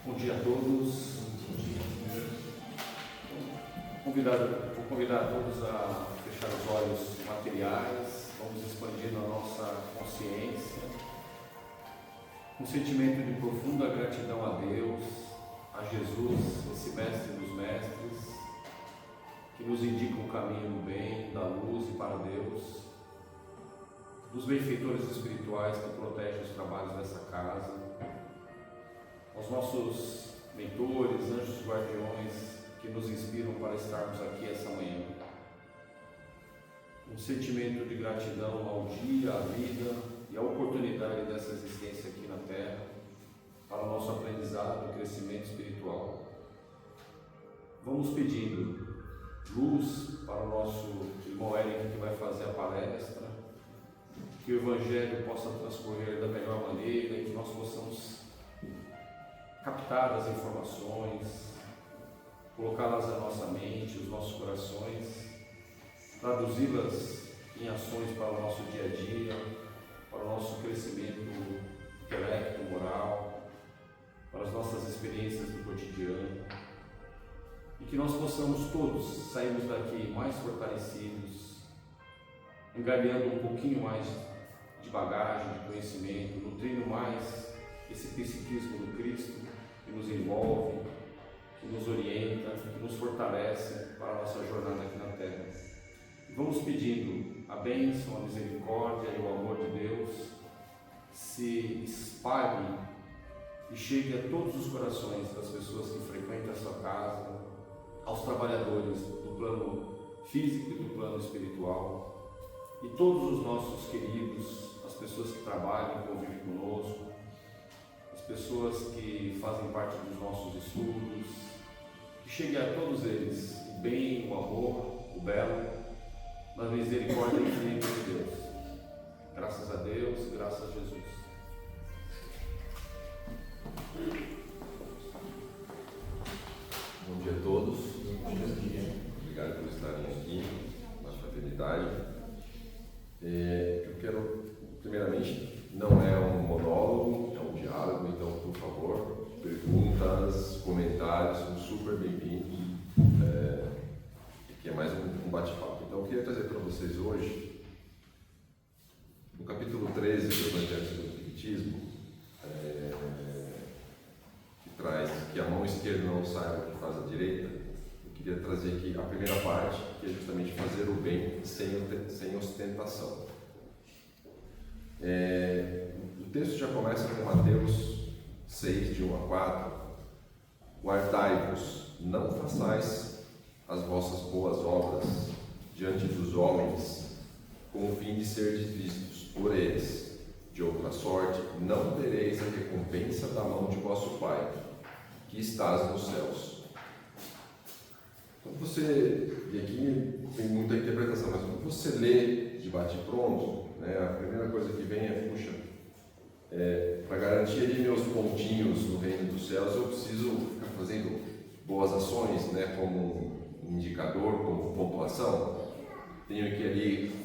Bom dia a todos. Vou convidar todos a fechar os olhos materiais. Vamos expandindo a nossa consciência. Um sentimento de profunda gratidão a Deus, a Jesus, esse mestre dos mestres, que nos indica o caminho do bem, da luz e para Deus, dos benfeitores espirituais que protegem os trabalhos dessa casa, aos nossos mentores, anjos guardiões que nos inspiram para estarmos aqui essa manhã. Um sentimento de gratidão ao dia, à vida e à oportunidade dessa existência aqui na Terra, para o nosso aprendizado e crescimento espiritual. Vamos pedindo luz para o nosso irmão Eric, que vai fazer a palestra, que o Evangelho possa transcorrer da melhor maneira e que nós possamos captar as informações, colocá-las na nossa mente, nos nossos corações, traduzi-las em ações para o nosso dia a dia, para o nosso crescimento intelecto, moral, para as nossas experiências do cotidiano, e que nós possamos todos sairmos daqui mais fortalecidos, engajando um pouquinho mais de bagagem, de conhecimento, nutrindo mais esse psiquismo do Cristo que nos envolve, que nos orienta, que nos fortalece para a nossa jornada aqui na Terra. E vamos pedindo a bênção, a misericórdia e o amor de Deus se espalhe e chegue a todos os corações das pessoas que frequentam a sua casa, aos trabalhadores do plano físico e do plano espiritual, e todos os nossos queridos, as pessoas que trabalham e convivem conosco, as pessoas que fazem parte dos nossos estudos, que chegue a todos eles o bem, o amor, o belo, na misericórdia infinita de Deus. Graças a Deus, graças a Jesus. Bom dia a todos. Obrigado por estarem aqui na fraternidade. Eu quero, primeiramente, não é um monólogo, é um diálogo, então, por favor, perguntas, comentários são super bem-vindos, que é mais um bate-papo. Então, eu queria trazer para vocês hoje, no capítulo 13 do Evangelho do Espiritismo, que traz que a mão esquerda não saiba o que faz a direita. Eu queria trazer aqui a primeira parte, que é justamente fazer o bem sem ostentação. O texto já começa com Mateus 6, de 1 a 4. Guardai-vos, não façais as vossas boas obras diante dos homens, com o fim de serdes vistos por eles. De outra sorte, não tereis a recompensa da mão de vosso Pai, que estás nos céus. Então e aqui tem muita interpretação, mas quando você lê de bate-pronto, a primeira coisa que vem é, para garantir ali meus pontinhos no reino dos céus, eu preciso ficar fazendo boas ações, como um indicador, como pontuação. Tenho que ali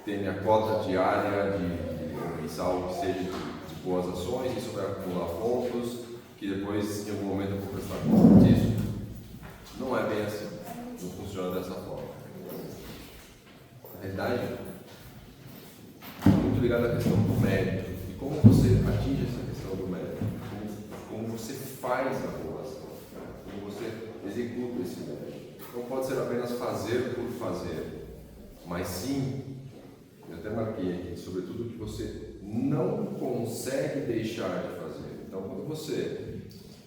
ter minha cota diária de mensal que seja de boas ações, isso vai acumular pontos, que depois, em algum momento, eu vou prestar conta disso. Não é bem assim, não funciona dessa forma. Na realidade, é muito ligado à questão do mérito, e como você atinge essa questão do mérito, como você faz a boa ação, como você executa esse mérito. Não pode ser apenas fazer por fazer, mas sim, eu até marquei aqui, sobretudo que você não consegue deixar de fazer. Então, quando você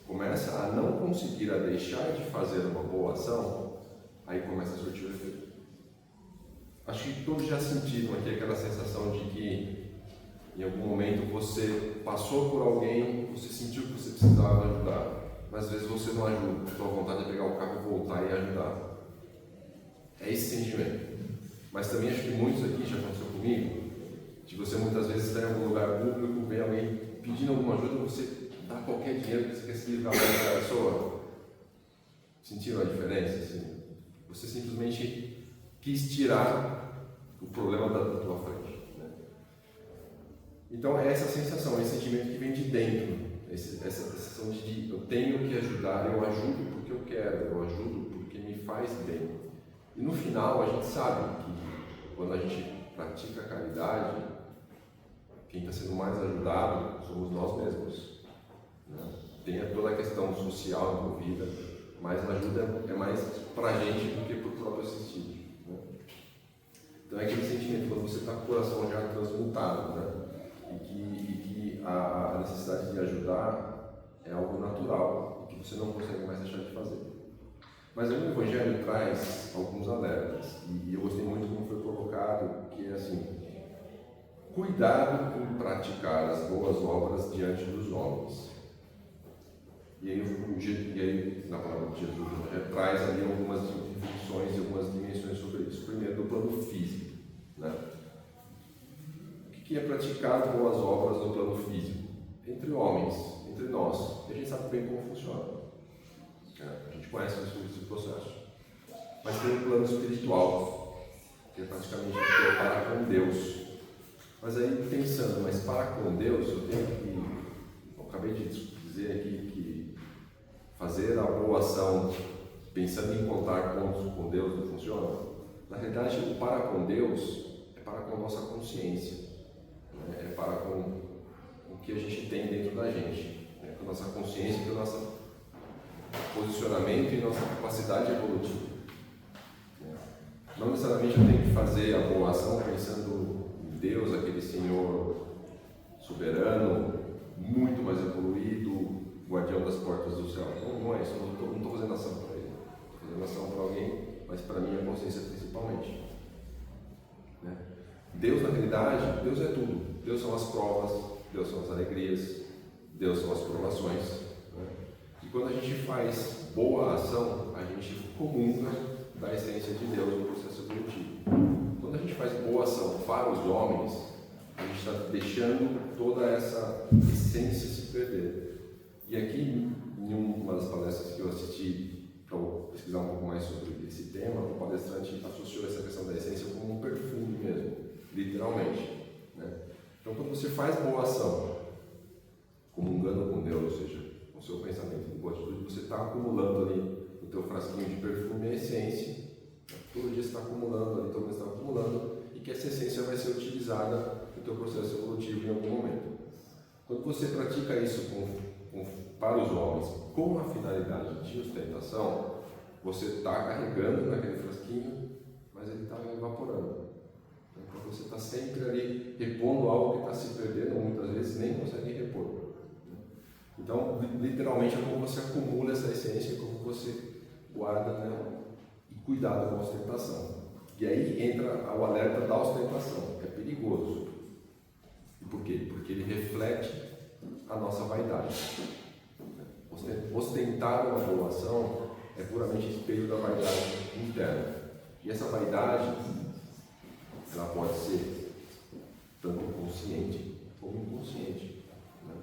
começa a não conseguir deixar de fazer uma boa ação, aí começa a surtir o efeito. Acho que todos já sentiram aqui aquela sensação de que em algum momento você passou por alguém, você sentiu que você precisava ajudar, mas às vezes você não ajuda, a sua vontade é pegar o carro e voltar e ajudar. É esse sentimento. Mas também acho que muitos aqui, já aconteceu comigo, de você muitas vezes estar em algum lugar público, vem alguém pedindo alguma ajuda, você dá qualquer dinheiro que você quer se livrar da pessoa. Sentiram a diferença? Assim? Você simplesmente quis tirar o problema da tua frente. Então é essa sensação, esse sentimento que vem de dentro, essa questão de eu tenho que ajudar, eu ajudo porque eu quero, eu ajudo porque me faz bem. E no final a gente sabe que quando a gente pratica a caridade, quem está sendo mais ajudado somos nós mesmos. Né? Tem toda a questão social envolvida, mas a ajuda é mais para a gente do que para o próprio assistido. Né? Então é aquele sentimento quando você está com o coração já transmutado, né? E que a necessidade de ajudar é algo natural e que você não consegue mais deixar de fazer. Mas aí o Evangelho traz alguns alertas e eu gostei muito como foi colocado, que é assim: cuidado com praticar as boas obras diante dos homens. E aí na palavra de Jesus, traz ali algumas reflexões e algumas dimensões sobre isso. Primeiro, do plano físico. Né? O que é praticar boas obras no plano físico? Entre homens, entre nós. E a gente sabe bem como funciona. A gente conhece esse processo. Mas tem um plano espiritual, que é praticamente para com Deus. Mas aí pensando, mas para com Deus, eu tenho que, eu acabei de dizer aqui que fazer a boa ação pensando em contar contos com Deus não funciona. Na realidade, o para com Deus é para com a nossa consciência, né? É para com o que a gente tem dentro da gente, né? Com a nossa consciência, com o nosso posicionamento e nossa capacidade evolutiva. Não necessariamente eu tenho que fazer a boa ação pensando em Deus, aquele Senhor soberano, muito mais evoluído, guardião das portas do céu. Não é isso, eu não estou fazendo ação para ele, estou fazendo ação para alguém, mas para mim a consciência principalmente. Né? Deus, na realidade, Deus é tudo. Deus são as provas, Deus são as alegrias, Deus são as provações. Né? E quando a gente faz boa ação, a gente comunga da essência de Deus no processo evolutivo. Quando a gente faz boa ação para os homens, a gente está deixando toda essa essência se perder. E aqui, em uma das palestras que eu assisti para pesquisar um pouco mais sobre esse tema, o palestrante associou essa questão da essência como um perfume mesmo, literalmente. Né? Então, quando você faz boa ação, comungando com Deus, ou seja, com o seu pensamento de boa atitude, você está acumulando ali no teu frasquinho de perfume a essência. Né? Todo dia você está acumulando ali, todo dia você está acumulando, e que essa essência vai ser utilizada no teu processo evolutivo em algum momento. Quando você pratica isso para os homens com a finalidade de ostentação, você está carregando naquele frasquinho, mas ele está evaporando. Então você está sempre ali repondo algo que está se perdendo, muitas vezes nem consegue repor. Então, literalmente, é como você acumula essa essência, como você guarda, né, e cuidado com a ostentação. E aí entra o alerta da ostentação, que é perigoso. E por quê? Porque ele reflete a nossa vaidade. Ostentar uma boa ação é puramente espelho da vaidade interna. E essa vaidade, ela pode ser tanto consciente como inconsciente. Né?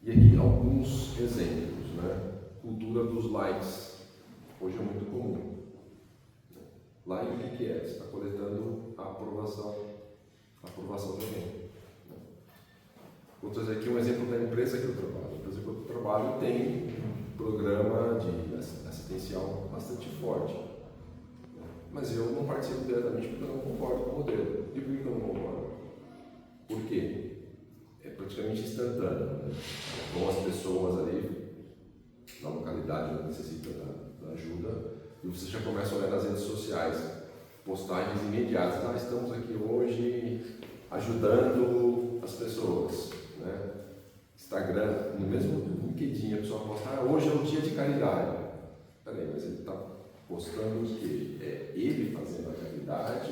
E aqui alguns exemplos. Né? Cultura dos likes. Hoje é muito comum. Like o que é? Você está coletando a aprovação de alguém. Vou trazer aqui um exemplo da empresa que eu trabalho. A empresa que eu trabalho tem um programa de assistencial bastante forte. Mas eu não participo diretamente porque eu não concordo com o modelo. E por que eu não concordo? Por quê? É praticamente instantâneo. Né? Vão as pessoas ali na localidade onde necessita da ajuda e você já começa a olhar nas redes sociais postagens imediatas. Estamos aqui hoje ajudando as pessoas. Né? Instagram, no mesmo LinkedIn, a pessoa posta, hoje é o dia de caridade. Peraí, mas ele está postando o quê? É ele fazendo a caridade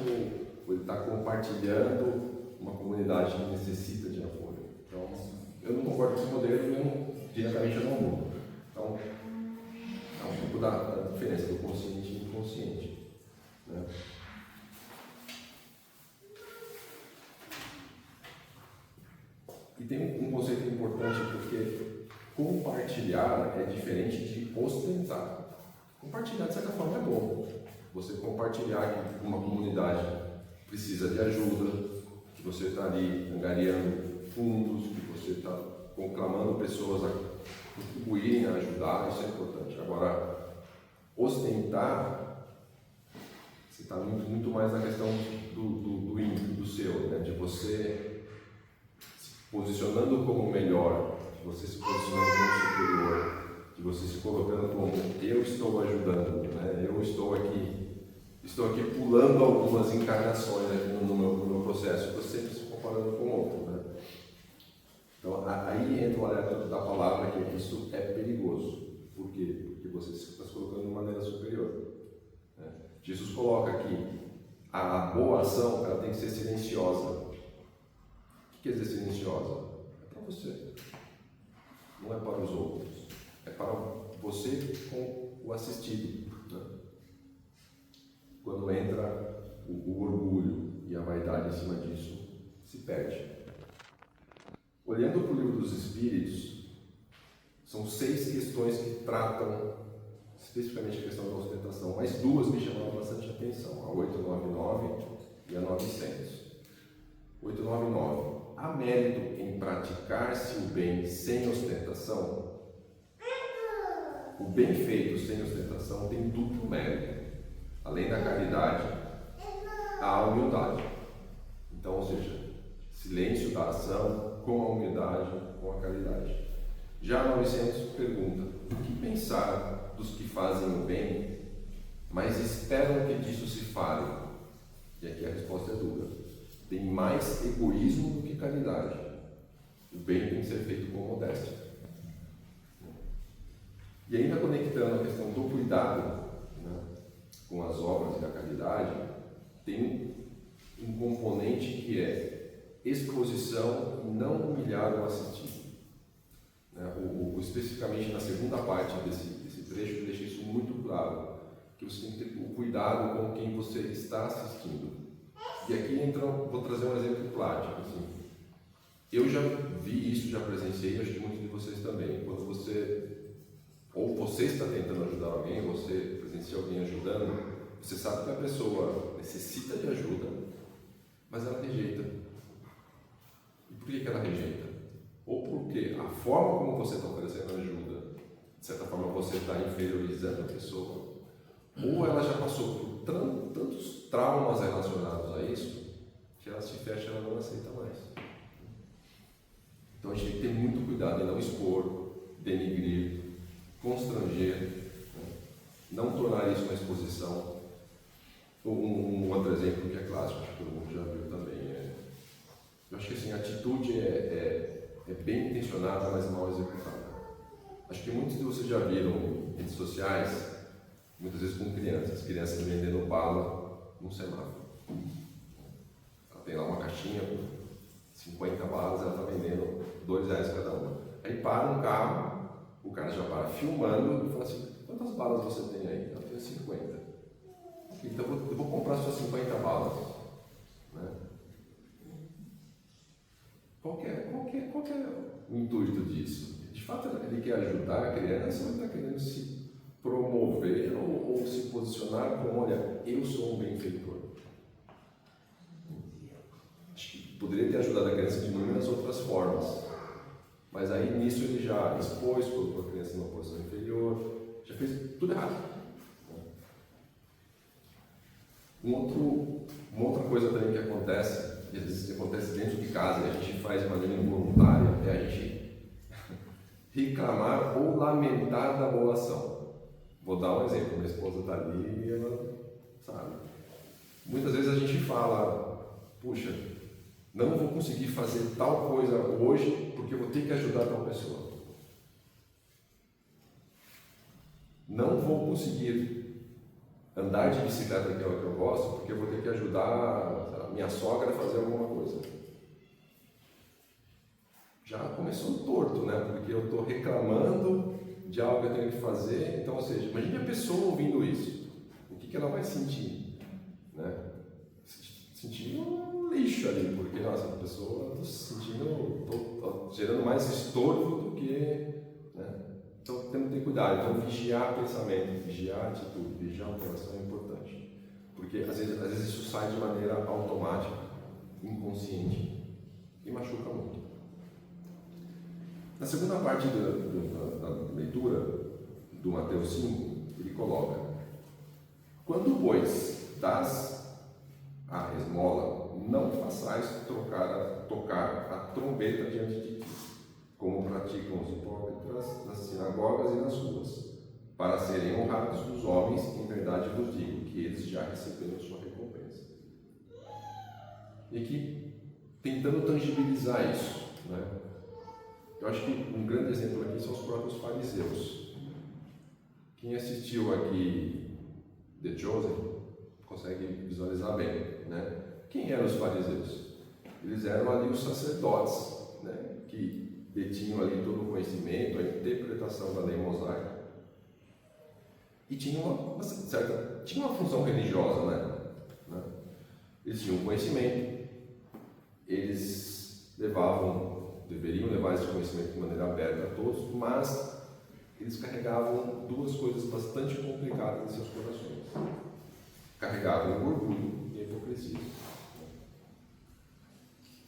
ou ele está compartilhando uma comunidade que necessita de apoio? Então, eu não concordo com esse modelo e diretamente eu não mudo. Então, é um pouco da diferença do consciente e inconsciente. Né? E tem um conceito importante porque compartilhar é diferente de ostentar. Compartilhar, de certa forma, é bom. Você compartilhar que uma comunidade precisa de ajuda, que você está ali angariando fundos, que você está conclamando pessoas a contribuírem a ajudar, isso é importante. Agora, ostentar, você está muito mais na questão do íntimo, do seu, né? De você se posicionando como melhor, de você se posicionando como superior, de você se colocando como eu estou ajudando, né? Eu estou aqui pulando algumas encarnações aqui no meu processo, estou sempre se comparando com o outro, né? Então aí entra o alerta da palavra que isso é perigoso. Por quê? Porque você está se colocando de maneira superior, né? Jesus coloca aqui, a boa ação ela tem que ser silenciosa. O que quer dizer silenciosa? É para você, não é para os outros, é para você com o assistido, né? Quando entra o orgulho e a vaidade em cima disso, se perde. Olhando para o livro dos Espíritos, são 6 questões que tratam especificamente a questão da ostentação, mas 2 me chamaram bastante atenção, a 899 e a 900. 899. Há mérito em praticar-se o bem sem ostentação? O bem feito sem ostentação tem duplo mérito. Além da caridade, a humildade. Então, ou seja, silêncio da ação com a humildade, com a caridade. Já 900 pergunta: o que pensar dos que fazem o bem, mas esperam que disso se fale? E aqui a resposta é dura. Tem mais egoísmo do que caridade. O bem tem que ser feito com modéstia. E ainda conectando a questão do cuidado, né, com as obras e a caridade, tem um componente que é exposição e não humilhar o assistido. Especificamente na segunda parte desse trecho, eu deixei isso muito claro, que você tem que ter o cuidado com quem você está assistindo. E aqui entra, vou trazer um exemplo prático. Assim. Eu já vi isso, já presenciei, acho que muitos de vocês também. Quando você está tentando ajudar alguém, você presencia alguém ajudando, você sabe que a pessoa necessita de ajuda, mas ela rejeita. E por que ela rejeita? Ou porque a forma como você está oferecendo ajuda, de certa forma você está inferiorizando a pessoa, ou ela já passou por tantos traumas relacionados a isso, que ela se fecha e ela não aceita mais. Então a gente tem que ter muito cuidado em não expor, denigrir, constranger, né? Não tornar isso uma exposição. Um outro exemplo que é clássico, que todo mundo já viu também, eu acho que assim, a atitude é bem intencionada, mas mal executada. Acho que muitos de vocês já viram em redes sociais, muitas vezes com crianças vendendo bala num semáforo. Ela tem lá uma caixinha com 50 balas, ela está vendendo R$2 cada uma. Aí para um carro, o cara já para filmando e fala assim: quantas balas você tem aí? Eu tenho 50. Então eu vou comprar suas 50 balas. Né? Qual que é o intuito disso? De fato, ele quer ajudar a criança ou ele está querendo se promover ou se posicionar como: olha, eu sou um benfeitor? Acho que poderia ter ajudado a criança de inúmeras outras formas, mas aí nisso ele já expôs, colocou a criança numa posição inferior, já fez tudo errado. Uma outra coisa também que acontece, e às vezes acontece dentro de casa e a gente faz de maneira involuntária, é a gente reclamar ou lamentar da boa ação. Vou dar um exemplo: minha esposa está ali e ela sabe. Muitas vezes a gente fala: puxa, não vou conseguir fazer tal coisa hoje porque eu vou ter que ajudar tal pessoa. Não vou conseguir andar de bicicleta, que é o que eu gosto, porque eu vou ter que ajudar a minha sogra a fazer alguma coisa. Já começou torto, né? Porque eu estou reclamando de algo que eu tenho que fazer. Então, ou seja, imagine a pessoa ouvindo isso. O que ela vai sentir? Né? Sentir um lixo ali, porque, nossa, a pessoa está se sentindo, tô gerando mais estorvo do que... Né? Então, temos que ter cuidado. Então, vigiar pensamento, vigiar atitude, vigiar o coração é importante. Porque, às vezes isso sai de maneira automática, inconsciente, e machuca muito. Na segunda parte da Mateus 5, ele coloca: quando, pois, dás a esmola, não façais tocar a trombeta diante de ti, como praticam os hipócritas nas sinagogas e nas ruas, para serem honrados dos homens. Em verdade vos digo que eles já receberam sua recompensa. E aqui, tentando tangibilizar isso, né? Eu acho que um grande exemplo aqui são os próprios fariseus. Quem assistiu aqui The Chosen consegue visualizar bem, né? Quem eram os fariseus? Eles eram ali os sacerdotes, né? Que detinham ali todo o conhecimento, a interpretação da lei mosaica, e tinham tinha uma função religiosa, né? Eles tinham conhecimento, eles deveriam levar esse conhecimento de maneira aberta a todos, mas eles carregavam duas coisas bastante complicadas em seus corações. Carregavam o orgulho e a hipocrisia.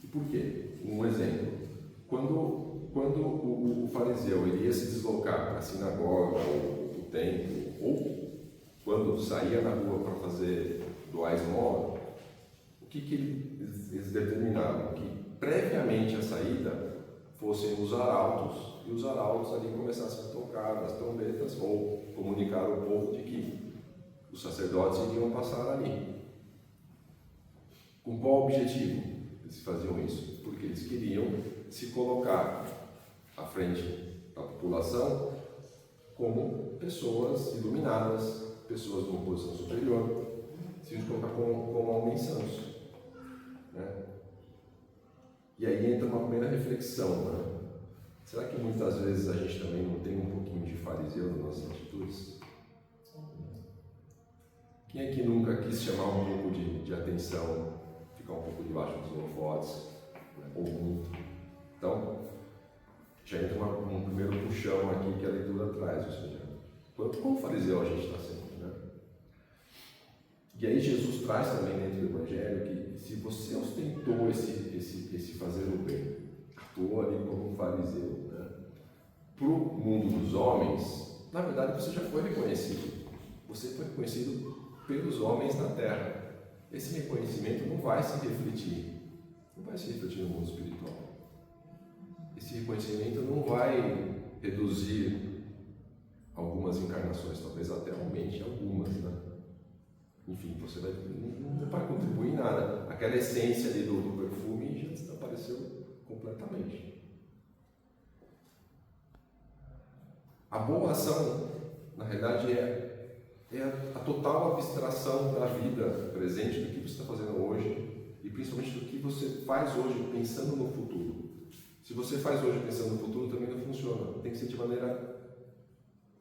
E por quê? Um exemplo. Quando o fariseu ele ia se deslocar para a sinagoga, ou o templo, ou quando saía na rua para doar esmola, o que eles determinavam? Que previamente à saída fossem os arautos, e os arautos ali começassem a tocar as trombetas ou comunicar ao povo de que os sacerdotes iriam passar ali. Com qual objetivo eles faziam isso? Porque eles queriam se colocar à frente da população como pessoas iluminadas, pessoas de uma posição superior, se colocar como homens santos, né? E aí entra uma primeira reflexão, né? Será que muitas vezes a gente também não tem um pouquinho de fariseu nas nossas atitudes? Quem aqui nunca quis chamar um pouco de atenção, ficar um pouco debaixo dos holofotes, né? Ou muito? Então, já entra um primeiro puxão aqui que a leitura traz, ou seja, como fariseu a gente está sendo, né? E aí Jesus traz também dentro do Evangelho que se você ostentou esse fazer o bem, atuou ali como um fariseu, né, para o mundo dos homens, na verdade você já foi reconhecido. Você foi reconhecido pelos homens na terra. Esse reconhecimento não vai se refletir no mundo espiritual. Esse reconhecimento não vai reduzir algumas encarnações, talvez até aumente algumas, né? Enfim, você não vai contribuir em nada. Aquela essência ali do perfume já desapareceu completamente. A boa ação, na realidade, é a total abstração da vida presente, do que você está fazendo hoje e principalmente do que você faz hoje pensando no futuro. Se você faz hoje pensando no futuro, também não funciona. Tem que ser de maneira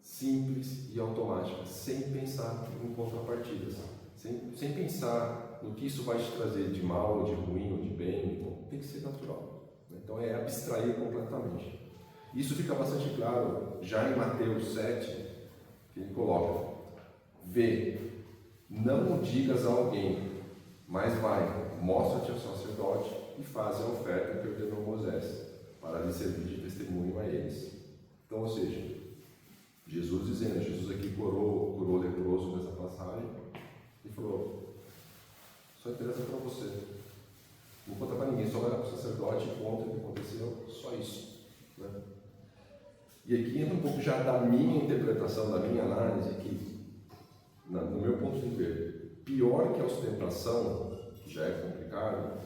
simples e automática, sem pensar em contrapartidas, sem pensar no que isso vai te trazer de mal, ou de ruim, ou de bem. Então, tem que ser natural. Então é abstrair completamente. Isso fica bastante claro já em Mateus 7, que ele coloca: vê, não o digas a alguém, mas vai, mostra-te ao sacerdote e faz a oferta que ordenou Moisés, para lhe servir de testemunho a eles. Então, ou seja, Jesus aqui curou o leproso nessa passagem e falou: só interessa para você, não conta para ninguém, só vai lá para o sacerdote e conta o que aconteceu, só isso, né? E aqui entra um pouco já da minha interpretação, da minha análise, que no meu ponto de ver, pior que a ostentação, que já é complicado,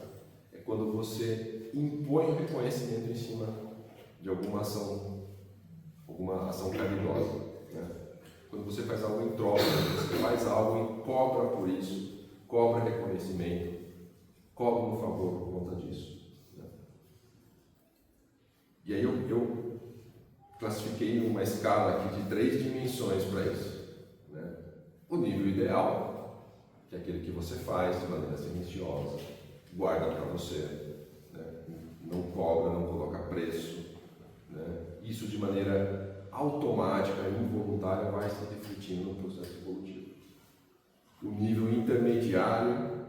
é quando você impõe o reconhecimento em cima de alguma ação caridosa, né? Quando você faz algo em troca, você faz algo e cobra por isso, cobra reconhecimento, cobra um favor por conta disso, né? E aí eu classifiquei uma escala aqui de 3 dimensões para isso, né? O nível ideal, que é aquele que você faz de maneira silenciosa, guarda para você, né? Não cobra, não coloca preço, né? Isso de maneira automática, involuntária, vai se refletindo no processo evolutivo. O nível intermediário,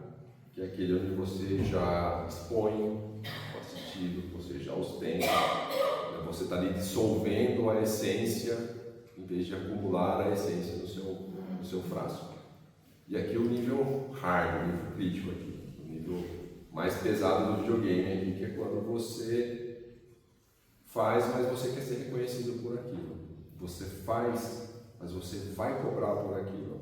que é aquele onde você já expõe o assistido, você já ostenta, você está ali dissolvendo a essência em vez de acumular a essência no seu frasco. E aqui o nível hard, o nível crítico aqui, o nível mais pesado do videogame aqui, que é quando você faz, mas você quer ser reconhecido por aquilo. Você faz, mas você vai cobrar por aquilo.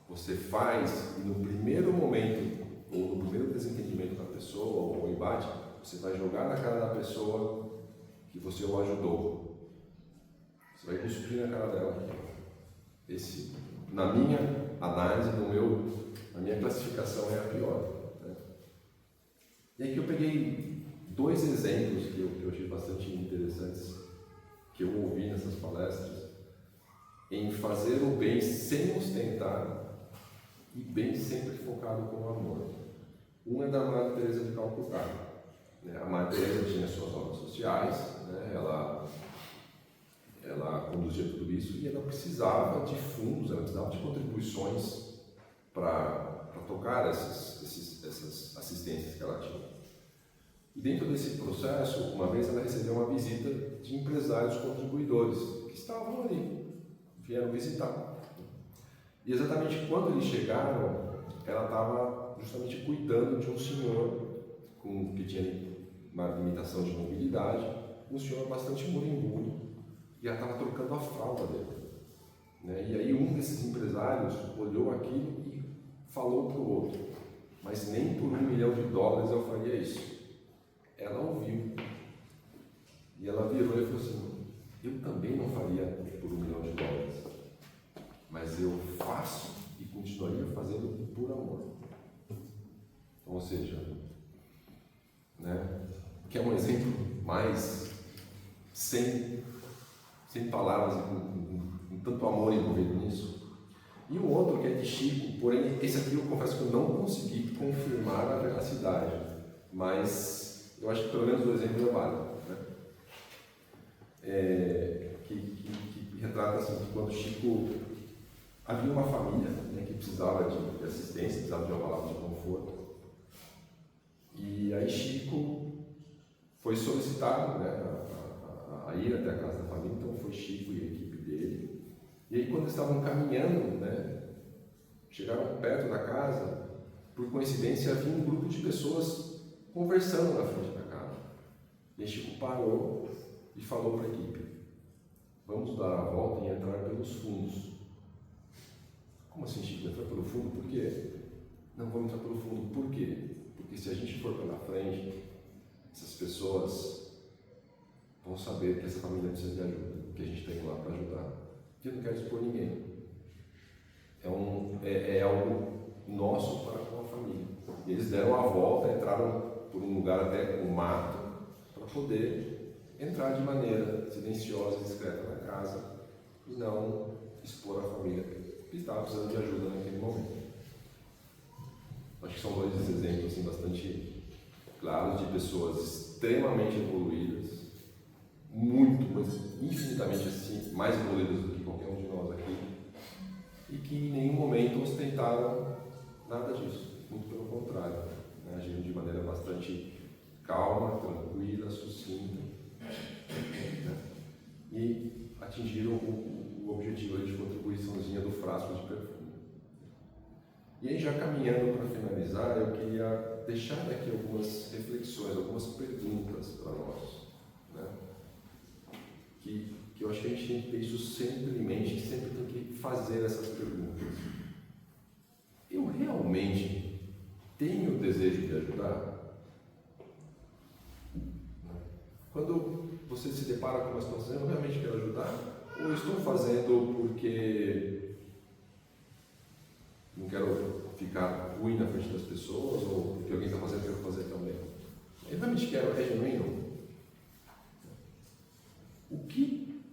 Você faz e no primeiro momento, ou no primeiro desentendimento da pessoa, ou embate, você vai jogar na cara da pessoa que você o ajudou. Você vai cuspir na cara dela. Esse, na minha análise, na minha classificação, é a pior. Né? E aqui eu peguei 2 exemplos que eu achei bastante interessantes, que eu ouvi nessas palestras, em fazer o bem sem ostentar e bem sempre focado com o amor. Um é da Madre Teresa de Calcutá. A Madre Teresa tinha suas obras sociais, né? Ela conduzia tudo isso e ela precisava de fundos, ela precisava de contribuições para tocar essas assistências que ela tinha. E dentro desse processo, uma vez ela recebeu uma visita de empresários contribuidores que estavam ali, vieram visitar. E exatamente quando eles chegaram, ela estava justamente cuidando de um senhor que tinha uma limitação de mobilidade, um senhor bastante moribundo, e ela estava trocando a fralda dele. Né? E aí um desses empresários olhou aquilo e falou para o outro, mas nem por $1 milhão eu faria isso. Ela ouviu, e ela virou e falou assim, eu também não faria por $1 milhão, mas eu faço e continuaria fazendo por amor. Então, ou seja, né? Que é um exemplo mais sem palavras, com tanto amor envolvido nisso. E o outro que é de Chico, porém esse aqui eu confesso que eu não consegui confirmar a veracidade, mas eu acho que pelo menos o exemplo é válido, né? Que retrata assim, que quando Chico havia uma família, né, que precisava de assistência, precisava de uma palavra de conforto, e aí Chico foi solicitado, né, a ir até a casa da família. Então foi Chico e a equipe dele. E aí quando estavam caminhando, né, chegaram perto da casa, por coincidência havia um grupo de pessoas conversando na frente da casa. E aí Chico parou e falou para a equipe, vamos dar a volta e entrar pelos fundos. Como assim, Chico? Entrar pelo fundo? Por quê? Não, vamos entrar pelo fundo. Por quê? Porque se a gente for pela frente, essas pessoas vão saber que essa família precisa de ajuda, que a gente está indo lá para ajudar. E eu não quero expor ninguém. É algo nosso para com a família. E eles deram a volta, entraram por um lugar até com mato, para poder entrar de maneira silenciosa e discreta na casa e não expor a família que estava precisando de ajuda naquele momento. Acho que são 2 exemplos assim, bastante claros de pessoas extremamente evoluídas, mas infinitamente assim, mais evoluídas do que qualquer um de nós aqui, e que em nenhum momento ostentaram nada disso, muito pelo contrário, né? Agiram de maneira bastante calma, tranquila, sucinta, né? E atingiram o objetivo de contribuiçãozinha do frasco de perfume. E aí, já caminhando para finalizar, eu queria deixar aqui algumas reflexões, algumas perguntas para nós, né? Que eu acho que a gente tem que ter isso sempre em mente, sempre tem que fazer essas perguntas. Eu realmente tenho o desejo de ajudar? Quando você se depara com uma situação, eu realmente quero ajudar? Ou eu estou fazendo porque não quero ficar ruim na frente das pessoas, ou porque alguém está fazendo, eu quero fazer também? Eu realmente quero, é genuíno? O que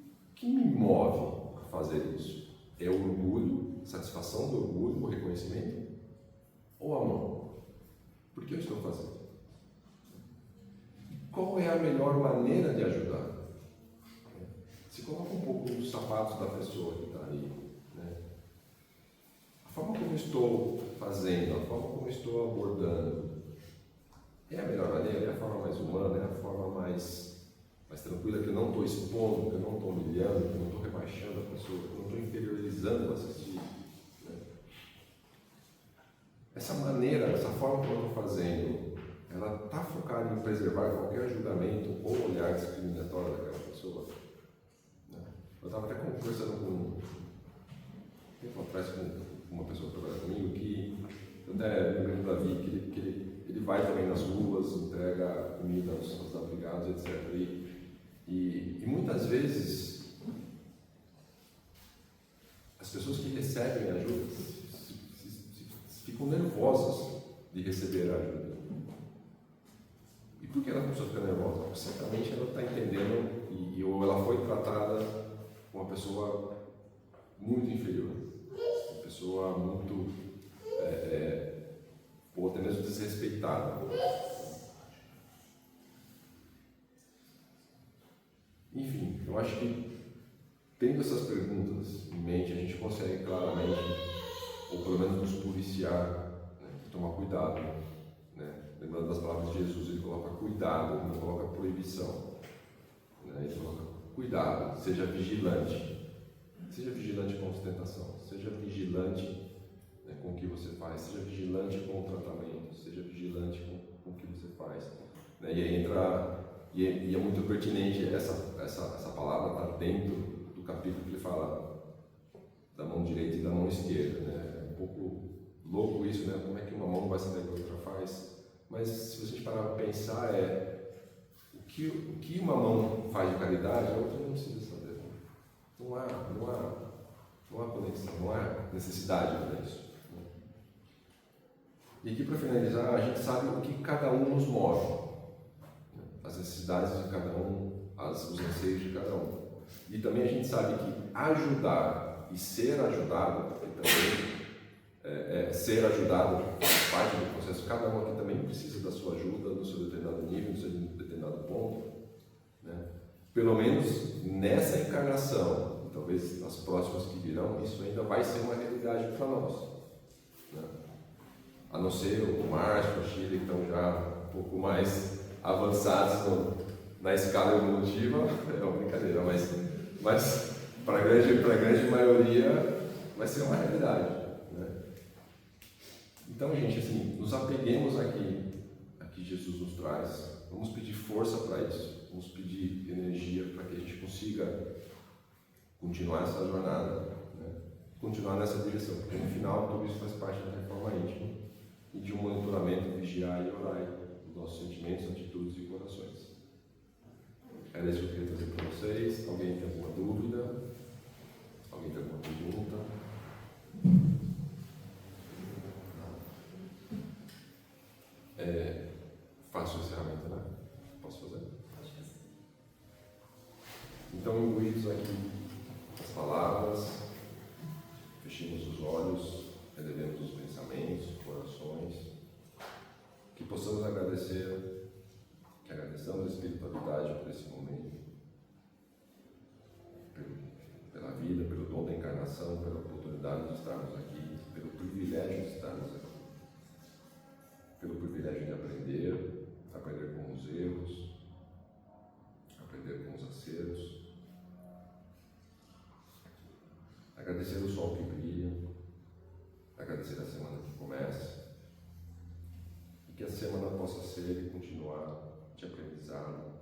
me move a fazer isso? É o orgulho, satisfação do orgulho, o reconhecimento? Ou amor? Por que eu estou fazendo? Qual é a melhor maneira de ajudar? Se coloca um pouco nos sapatos da pessoa que está ali, né? A forma como eu estou fazendo, a forma como eu estou abordando, é a melhor maneira? É a forma mais humana? É a forma mais tranquila, que eu não estou expondo, que eu não estou humilhando, que eu não estou rebaixando a pessoa forma que eu estou fazendo, ela está focada em preservar qualquer julgamento ou olhar discriminatório daquela pessoa? Né? Eu estava até conversando um tempo atrás com uma pessoa que trabalha comigo, que eu até lembrei do Davi, que ele vai também nas ruas, entrega comida aos abrigados, etc. E muitas vezes as pessoas que recebem ajuda ficam nervosas de receber ajuda. E por que ela começou a ficar nervosa? Porque certamente ela está entendendo ou ela foi tratada como uma pessoa muito inferior, uma pessoa muito, ou até mesmo desrespeitada. Enfim, eu acho que tendo essas perguntas em mente, a gente consegue claramente, ou pelo menos nos policiar, né, tomar cuidado. Né? Lembrando das palavras de Jesus, ele coloca cuidado, ele não coloca proibição. Né? Ele coloca cuidado, seja vigilante. Seja vigilante com ostentação, seja vigilante, né, com o que você faz, seja vigilante com o tratamento, seja vigilante com o que você faz. Né? E aí e é muito pertinente essa palavra está dentro do capítulo que ele fala da mão direita e da mão esquerda. Né? É um pouco louco isso, né? Como é que uma mão vai saber o que a outra faz? Mas se você parar para pensar, o que uma mão faz de caridade, a outra não precisa saber. Não há conexão, não há necessidade para isso. E aqui, para finalizar, a gente sabe o que cada um nos move, as necessidades de cada um, os anseios de cada um. E também a gente sabe que ajudar e ser ajudado, porque também ser ajudado faz parte do processo. Cada um aqui também precisa da sua ajuda, no seu determinado nível, no seu determinado ponto. Né? Pelo menos nessa encarnação, e talvez nas próximas que virão, isso ainda vai ser uma realidade para nós. Né? A não ser o Márcio, a Chile, que estão já um pouco mais avançados na escala evolutiva, é uma brincadeira, mas para a grande maioria vai ser uma realidade. Né? Então, gente, assim, nos apeguemos aqui Jesus nos traz, vamos pedir força para isso, vamos pedir energia para que a gente consiga continuar essa jornada, né? Continuar nessa direção, porque no final tudo isso faz parte da reforma íntima e de um monitoramento, vigiar e orar dos nossos sentimentos, atitudes e corações. Era isso que eu queria trazer para vocês. Alguém tem alguma dúvida? Alguém tem alguma pergunta? Faço o encerramento, né? Posso fazer? Então, imbuídos aqui as palavras, fechemos os olhos, elevemos os pensamentos, corações, que possamos agradecer, que agradeçamos a espiritualidade por esse momento, pela vida, pelo dom da encarnação, pela oportunidade de estarmos aqui, pelo privilégio de estarmos aqui, pelo privilégio de aprender com os erros, aprender com os acertos, agradecer o sol que brilha, agradecer a semana que começa, e que a semana possa ser e continuar de aprendizado,